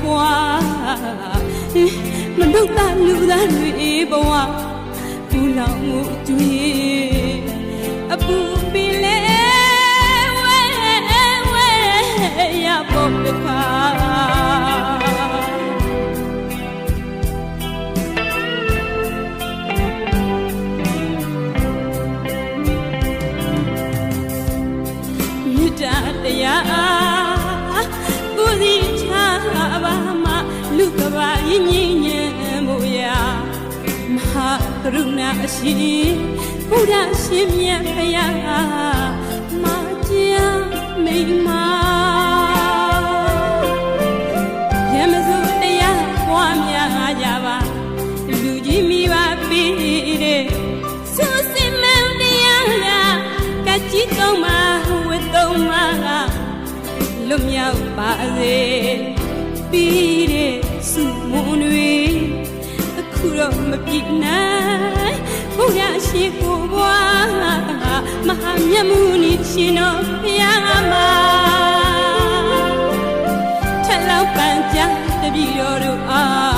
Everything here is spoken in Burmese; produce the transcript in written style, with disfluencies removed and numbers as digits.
ကွာမနှုတ်သားလူသားတွေဘဝဘူးလောင်မှုတွေအပူပင်လဲဝဲရဖို့တခါတရားကိုစီချပါမလူကဘာရင်းညင်မို့ရာမဟာကရုဏာအရှိဘုရားရှင်မြတ်ဖရာမကြာမိန်မာရမစုတရားပွားများကြပါလူကြီးမိပါပြီတဲ့ဆုစင်မန်တရားကကြည်သုံးမှာဝတ်သုံးမှာလွတ်မြောက်ပါစေပြီးတဲ့စုမုံတွေအခုတော့မပြည့်နိုင်ဘုရားရှိခိုးပွားမဟာမြတ်မုနီရှင်တော်ဘုရားမှာထက်လောက်ပန်ကြတပည့်တော်တို့အား